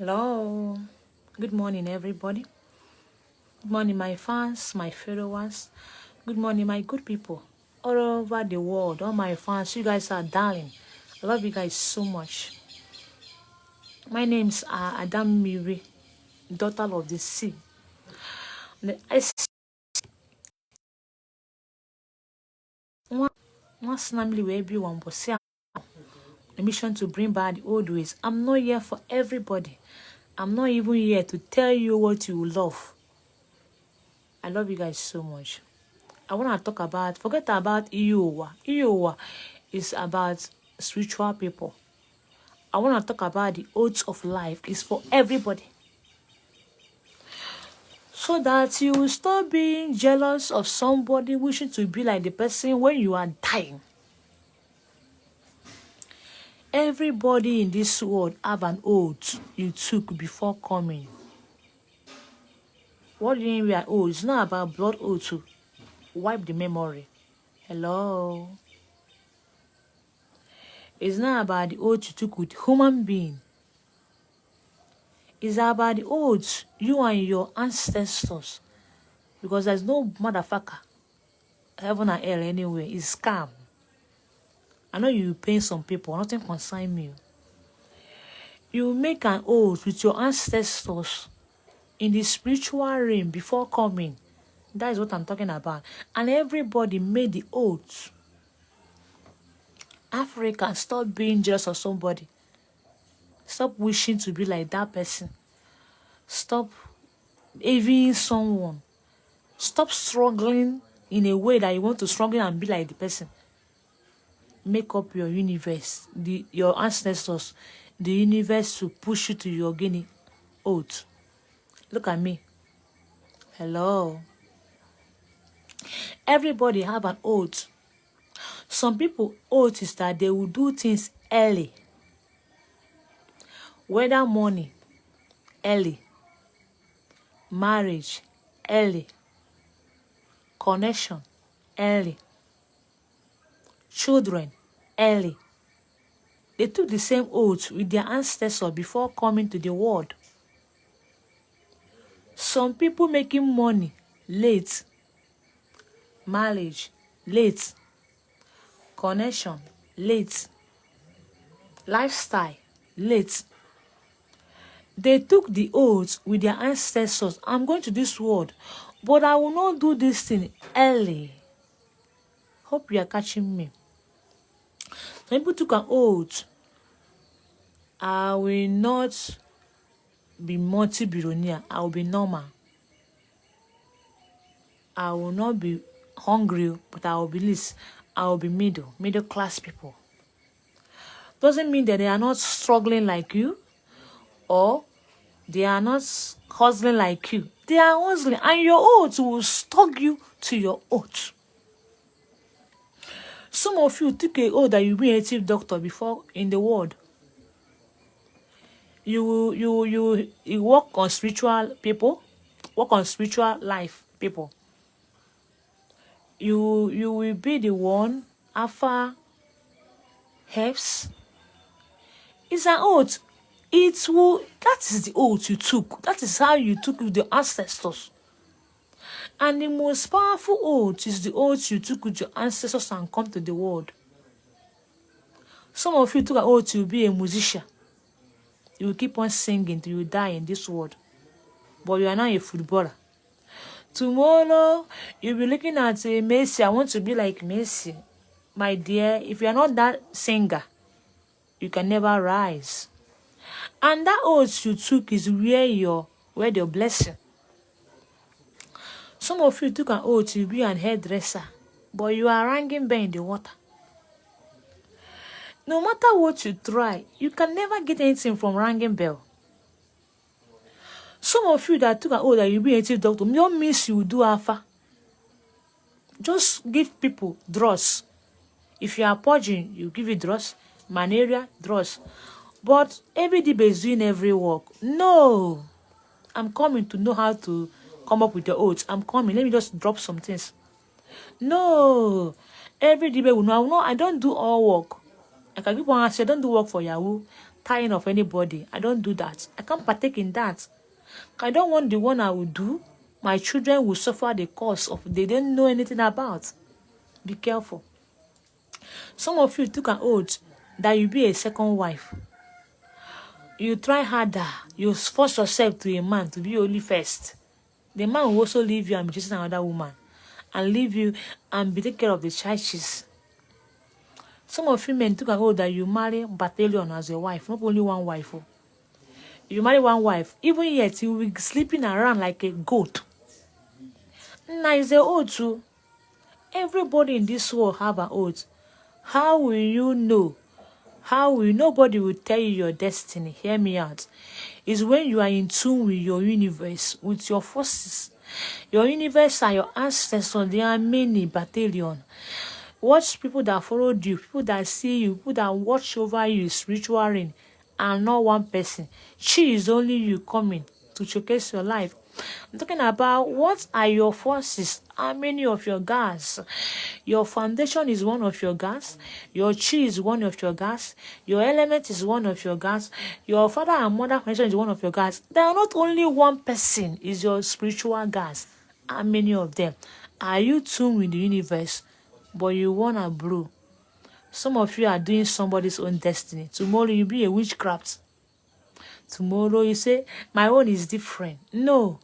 Hello, good morning, everybody. Good morning, my fans, my followers. Good morning, my good people all over the world. All my fans, you guys are darling. I love you guys so much. My name's Adam Miri, daughter of the sea. Once namely where everyone was saying a mission to bring back the old ways. I'm not here for everybody. I'm not even here to tell you what you love. I love you guys so much. I want to talk about, forget about Iowa. Iowa is about spiritual people. I want to talk about the oaths of life. It's for everybody. So that you will stop being jealous of somebody wishing to be like the person when you are dying. Everybody in this world have an oath you took before coming. What do you mean we are oaths? It's not about blood oath to wipe the memory. Hello? It's not about the oath you took with human being. It's about the oaths you and your ancestors. Because there's no motherfucker, heaven and hell anyway. It's scam. I know you pay some people, nothing concern me. You make an oath with your ancestors in the spiritual realm before coming. That is what I'm talking about. And everybody made the oath. Africa, stop being jealous of somebody. Stop wishing to be like that person. Stop envying someone. Stop struggling in a way that you want to struggle and be like the person. Make up your universe, your ancestors, the universe to push you to your guinea oath. Look at me. Hello. Everybody have an oath. Some people oath is that they will do things early. Whether money, early. Marriage, early. Connection, early. Children, early. They took the same oath with their ancestors before coming to the world. Some people making money late. Marriage, late. Connection, late. Lifestyle, late. They took the oath with their ancestors. I'm going to this world, but I will not do this thing early. Hope you are catching me. Some people took an oath. I will not be multi-billionaire. I will be normal. I will not be hungry, but I will be least. I will be middle class people. Doesn't mean that they are not struggling like you, or they are not hustling like you. They are hustling, and your oath will stuck you to your oath. Some of you took a oath that you'll be a chief doctor before in the world. You work on spiritual people, work on spiritual life people. You will be the one after helps. It's an oath. That is the oath you took. That is how you took with your ancestors. And the most powerful oath is the oath you took with your ancestors and come to the world. Some of you took an oath to be a musician. You will keep on singing till you die in this world. But you are now a footballer. Tomorrow, you'll be looking at Messi. I want to be like Messi. My dear, if you are not that singer, you can never rise. And that oath you took is where your blessing. Some of you took an oath to be an hairdresser, but you are hanging bare in the water. No matter what you try, you can never get anything from ringing bell. Some of you that took an oath that you'll be a chief doctor, don't miss you do alpha. Just give people drugs. If you are purging, you give it drugs. Malaria, drugs. But every day is doing every work. No. I'm coming to know how to come up with the oaths. I'm coming. Let me just drop some things. No. Every day will know. I don't do all work. I can give one answer. I don't do work for Yahoo. tying of anybody. I don't do that. I can't partake in that. I don't want the one I will do. My children will suffer the cost of they don't know anything about. Be careful. Some of you took an oath that you'll be a second wife. You try harder. You force yourself to a man to be only first. The man will also leave you and be chasing another woman. And leave you and be taking care of the churches. Some of you men took an oath that you marry battalion as your wife, not only one wife. Oh. You marry one wife, even yet you will be sleeping around like a goat. Now it's a oath too. Everybody in this world have an oath. How will you know? How will nobody will tell you your destiny? Hear me out. It's when you are in tune with your universe, with your forces. Your universe are your ancestors. There are many battalion. Watch people that followed you, people that see you, people that watch over you, spiritual ring, and not one person. She is only you coming to showcase your life. I'm talking about what are your forces? How many of your gas? Your foundation is one of your gas. Your chi is one of your gas. Your element is one of your gas. Your father and mother foundation is one of your gas. There are not only one person is your spiritual gas. How many of them? Are you tuned with the universe? But you wanna blow. Some of you are doing somebody's own destiny. Tomorrow you'll be a witchcraft. Tomorrow you say, my own is different. No.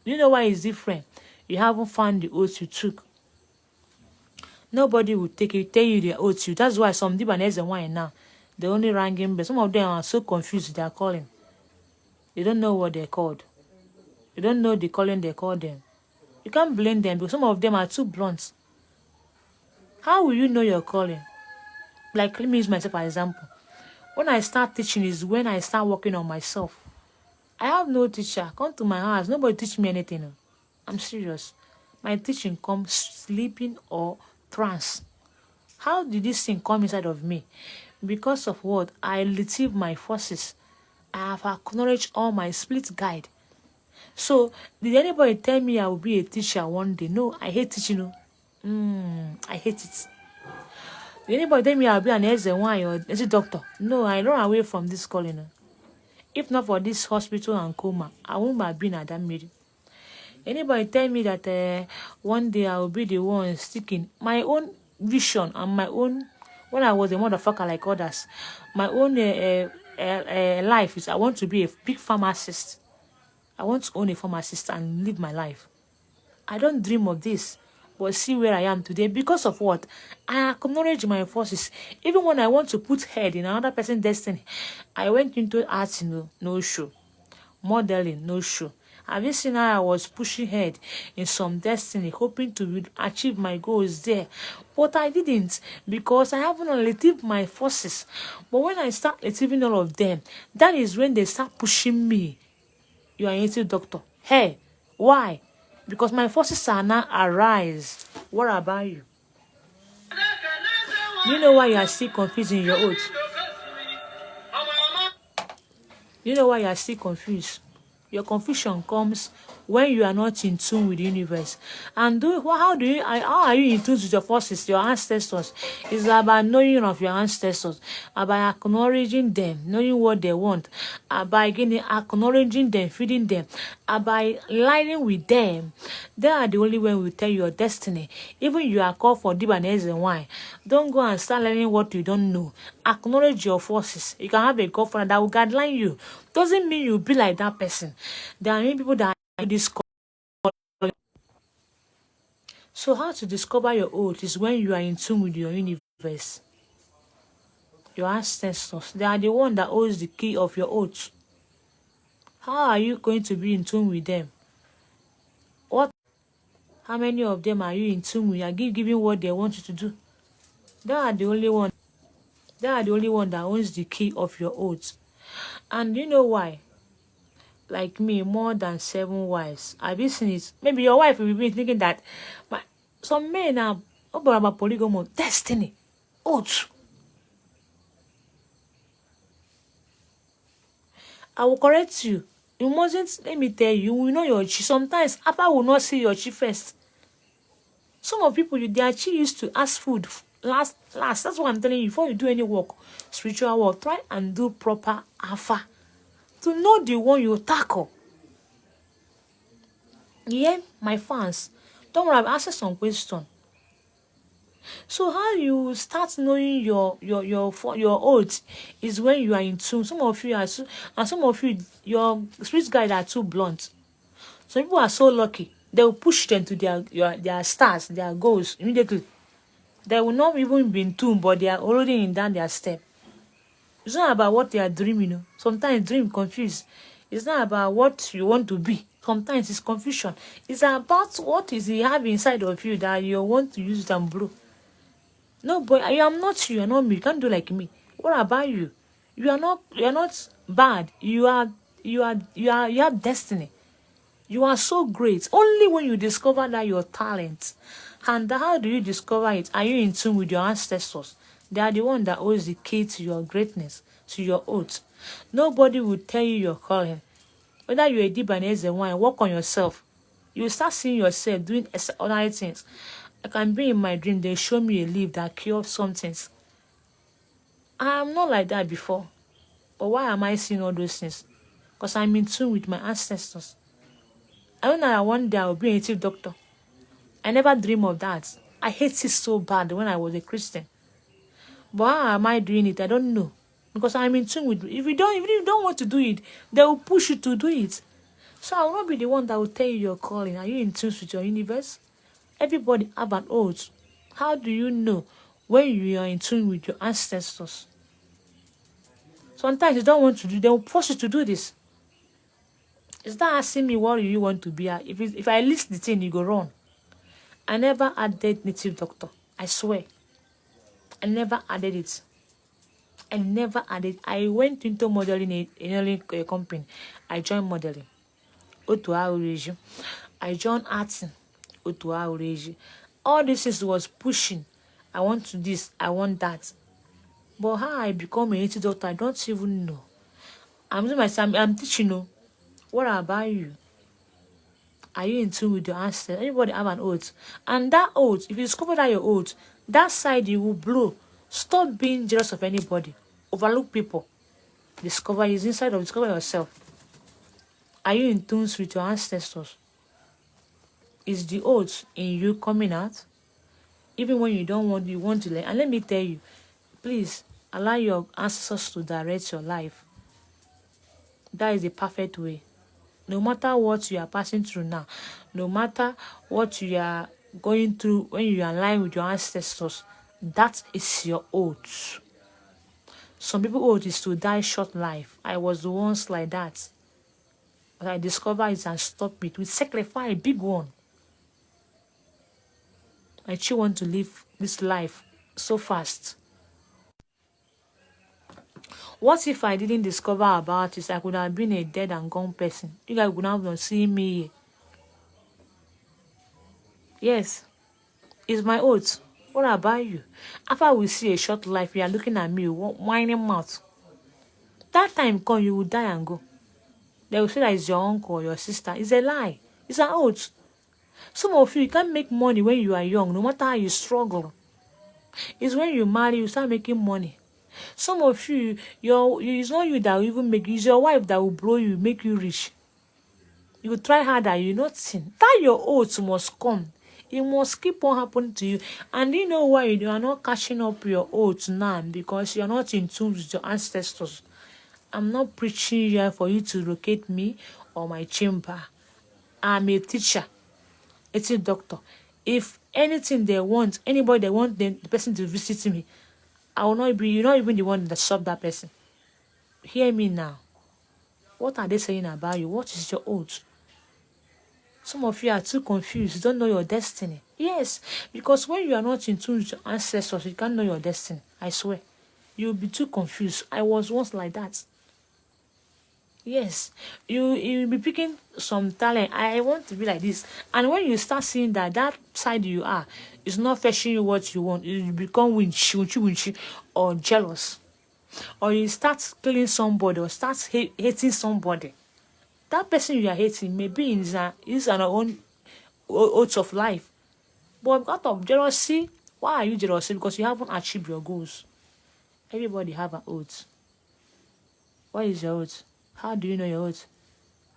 You know why it's different? You haven't found the oath you took. Nobody will take you, tell you the oath you. That's why some Dibanese and wine now, they only ranking, but some of them are so confused they are calling. They don't know what they're called. You don't know the calling they call them. You can't blame them because some of them are too blunt. How will you know your calling? Like, let me use myself as an example. When I start teaching is when I start working on myself. I have no teacher. Come to my house. Nobody teach me anything. I'm serious. My teaching comes sleeping or trance. How did this thing come inside of me? Because of what? I retrieve my forces. I have acknowledged all my split guide. So, did anybody tell me I will be a teacher one day? No, I hate teaching. I hate it. Did anybody tell me I'll be an SY or a doctor? No, I run away from this calling. If not for this hospital and coma, I wouldn't have been at that meeting. Anybody tell me that one day I will be the one sticking my own vision and my own, when I was a motherfucker like others, my own life is I want to be a big pharmacist. I want to own a pharmacist and live my life. I don't dream of this, but see where I am today because of what? I acknowledge my forces. Even when I want to put head in another person's destiny, I went into art, no show. Modeling, no show. Have you seen how I was pushing head in some destiny, hoping to achieve my goals there? But I didn't because I haven't retrieved my forces. But when I start retrieving all of them, that is when they start pushing me. You are a native doctor. Hey, why? Because my forces are now arise. What about you? You know why you are still confused in your oath? You know why you are still confused? Your confusion comes when you are not in tune with the universe. And how are you in tune with your forces, your ancestors? It's about knowing of your ancestors, about acknowledging them, knowing what they want, by acknowledging them, feeding them, by lining with them. They are the only one who will tell you your destiny. Even you are called for deep and wine. Don't go and start learning what you don't know. Acknowledge your forces. You can have a girlfriend that will guideline you. Doesn't mean you'll be like that person. There are many people that are this. So how to discover your oath is when you are in tune with your universe. Your ancestors. They are the one that holds the key of your oath. How are you going to be in tune with them? How many of them are you in tune with? Are giving what they want you to do? They are the only one. They are the only one that owns the key of your oath. And you know why? Like me, more than 7 wives. Have you seen it? Maybe your wife will be thinking that some men are about polygamy, destiny, oath. I will correct you. You mustn't, let me tell you, you will know your chi. Sometimes Papa will not see your chi first. Some of people, their chi used to ask food Last. That's what I'm telling you. Before you do any work, spiritual work, try and do proper alpha to know the one you tackle. Yeah, my fans, don't worry, I'm asking some question. So how you start knowing your oath is when you are in tune. Some of you are and some of you, your spirit guide are too blunt. Some people are so lucky, they will push them to their stars, their goals immediately. They will not even be in tune, but they are already in down their step. It's not about what they are dreaming. Sometimes dream confused. It's not about what you want to be. Sometimes it's confusion. It's about what is you have inside of you that you want to use it and blow. No, boy, I am not you. You're not me. You can't do like me. What about you? You are not. You are not bad. You are. You are. You are. You have destiny. You are so great. Only when you discover that your talent. And how do you discover it? Are you in tune with your ancestors? They are the one that holds the key to your greatness, to your oath. Nobody will tell you your calling. Whether you're a deep and a wine, work on yourself. You will start seeing yourself doing other things. I can be in my dream, they show me a leaf that cures some things. I am not like that before. But why am I seeing all those things? Because I'm in tune with my ancestors. I don't know that one day I will be a native doctor. I never dream of that. I hate it so bad when I was a Christian. But how am I doing it? I don't know. Because I'm in tune with it. If you don't want to do it, they will push you to do it. So I will not be the one that will tell you your calling. Are you in tune with your universe? Everybody have an oath. How do you know when you are in tune with your ancestors? Sometimes you don't want to do, they will force you to do this. It's not asking me what you want to be. If I list the thing, you go wrong. I never added native doctor. I swear. I never added it. I never added. I went into modeling in a company. I joined modeling. I joined acting. All this is was pushing. I want to this. I want that. But how I become a native doctor, I don't even know. I'm doing myself. I'm teaching you. What about you? Are you in tune with your ancestors? Everybody have an oath. And that oath, if you discover that your oath, that side you will blow. Stop being jealous of anybody. Overlook people. Discover is inside of discover yourself. Are you in tune with your ancestors? Is the oath in you coming out? Even when you don't want, you want to learn. And let me tell you, please allow your ancestors to direct your life. That is the perfect way. No matter what you are passing through now, no matter what you are going through when you are aligned with your ancestors, that is your oath. Some people oath is to die short life. I was once like that. But I discovered it and stopped it. We sacrifice a big one. I still want to live this life so fast. What if I didn't discover about it? I could have been a dead and gone person. You guys would not see me here. Yes, it's my oath. What about you? After we see a short life, you are looking at me, whining mouth. That time come, you will die and go. They will say that it's your uncle or your sister. It's a lie. It's an oath. Some of you can't make money when you are young, no matter how you struggle. It's when you marry, you start making money. Some of you, it's not you that will even make you, it's your wife that will blow you, make you rich. You try harder, you not sin. That your oath must come. It must keep on happening to you. And you know why you are not catching up your oath now? Because you are not in tune with your ancestors. I'm not preaching here for you to locate me or my chamber. I'm a teacher. It's a doctor. If anything they want, anybody they want the person to visit me, I will not be, you're not even the one that shop that person. Hear me now. What are they saying about you? What is your oath? Some of you are too confused. You don't know your destiny. Yes, because when you are not in tune with your ancestors, you can't know your destiny. I swear. You'll be too confused. I was once like that. Yes, you'll be picking some talent. I want to be like this. And when you start seeing that side you are is not fetching you what you want, you become winchy, or jealous. Or you start killing somebody or start hating somebody. That person you are hating maybe is an own oath of life. But out of jealousy, Why are you jealous? Because you haven't achieved your goals. Everybody have an oath. What is your oath? How do you know your oath?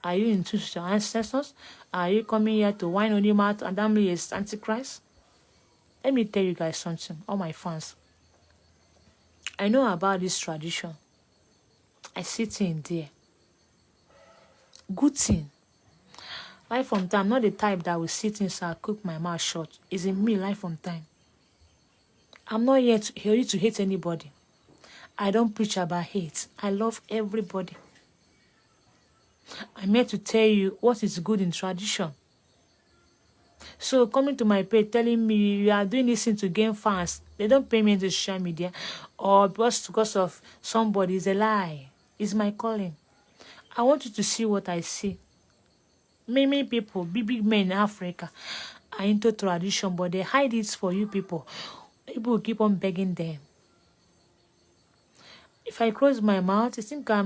Are you in tune with your ancestors? Are you coming here to whine on your mouth and damn me is Antichrist? Let me tell you guys something, all my fans. I know about this tradition. I sit in there. Good thing. Life from time, not the type that will sit inside, cook my mouth shut. It's in me, life from time. I'm not here to hate anybody. I don't preach about hate. I love everybody. I'm here to tell you what is good in tradition. So coming to my page telling me you are doing this thing to gain fans, they don't pay me into social media, or because of somebody, is a lie. It's my calling. I want you to see what I see. Many people, big men in Africa, are into tradition, but they hide it for you people. People will keep on begging them. If I close my mouth, you think I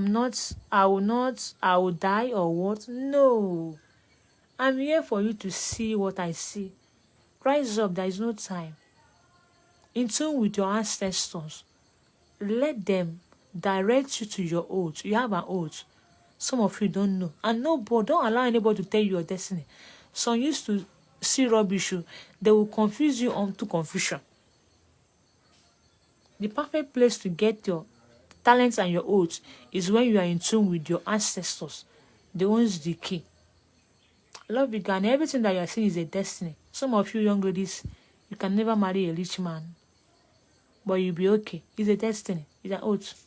will die or what? No. I'm here for you to see what I see. Rise up, there is no time. In tune with your ancestors. Let them direct you to your oath. You have an oath. Some of you don't know. And no, but don't allow anybody to tell you your destiny. Some used to see rubbish. They will confuse you onto confusion. The perfect place to get your talents and your oath is when you are in tune with your ancestors. They owns the key. Love you, and everything that you are seeing is a destiny. Some of you young ladies, you can never marry a rich man, but you'll be okay. It's a destiny. It's an oath.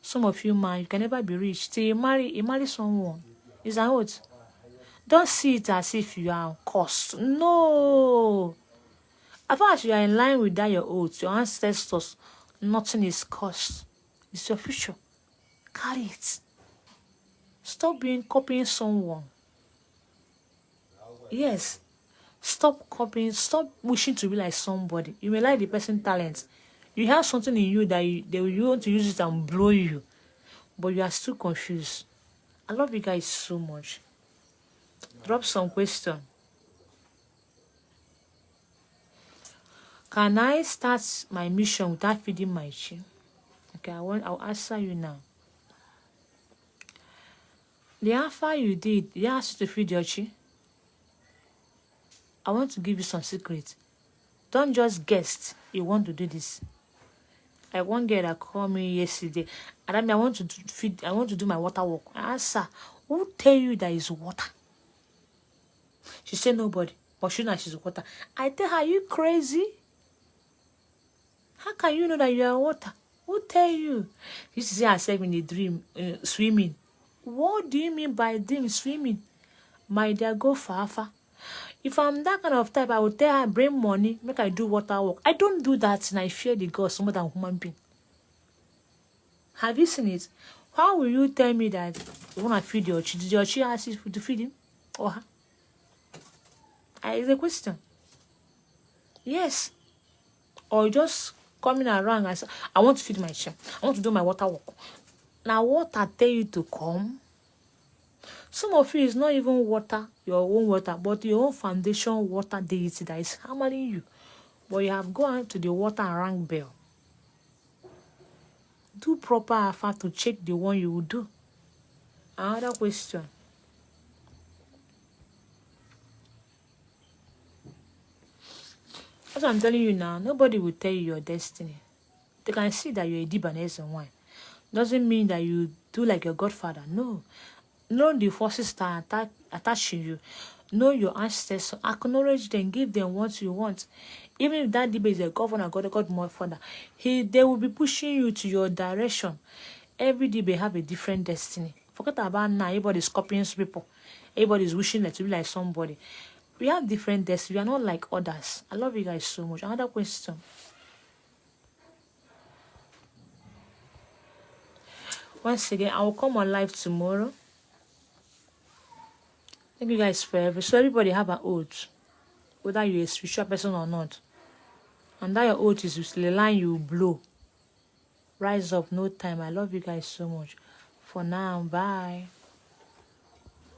Some of you man, you can never be rich till you marry someone. It's an oath. Don't see it as if you are cursed. No. As far as you are in line with that your oath, your ancestors, nothing is cursed. It's your future. Carry it. Stop copying someone. Yes. Stop copying. Stop wishing to be like somebody. You may like the person's talent. You have something in you that you want to use it and blow you. But you are still confused. I love you guys so much. Drop some question. Can I start my mission without feeding my chi? Okay, I'll answer you now. The alpha you did ask you to feed your chi. I want to give you some secrets. Don't just guess you want to do this. Like one girl that called me yesterday, and I mean I want to do my water walk. I asked her, who tell you there is water? She said nobody, but she knows she's water. I tell her, are you crazy? How can you know that you are water? Who tell you? She used to see herself in a dream, swimming. What do you mean by dream swimming? My dear, go far. If I'm that kind of type, I would tell her, bring money, make I do water work. I don't do that, and I fear the gods more than human being. Have you seen it? How will you tell me that you want to feed your chi? Did your chi ask you to feed him or her? It's a question. Yes. Or just coming around and say, I want to feed my chi. I want to do my water work. Now, what I tell you to come? Some of you is not even water, your own water, but your own foundation water deity that is hammering you. But you have gone to the water and rang bell. Do proper effort to check the one you will do. Another question. As I'm telling you now, nobody will tell you your destiny. They can see that you're a Dibanese and wine. Doesn't mean that you do like your godfather. No. Know the forces that attaching you. Know your ancestors. Acknowledge them. Give them what you want. Even if that DB is a governor, godfather, they will be pushing you to your direction. Every DB have a different destiny. Forget about now. Everybody's copying people. Everybody's wishing to be like somebody. We have different destiny. We are not like others. I love you guys so much. Another question. Once again, I will come on live tomorrow. Thank you guys forever. So everybody have an oath, whether you're a spiritual person or not. And that your oath is the line you blow. Rise up, no time. I love you guys so much. For now, bye.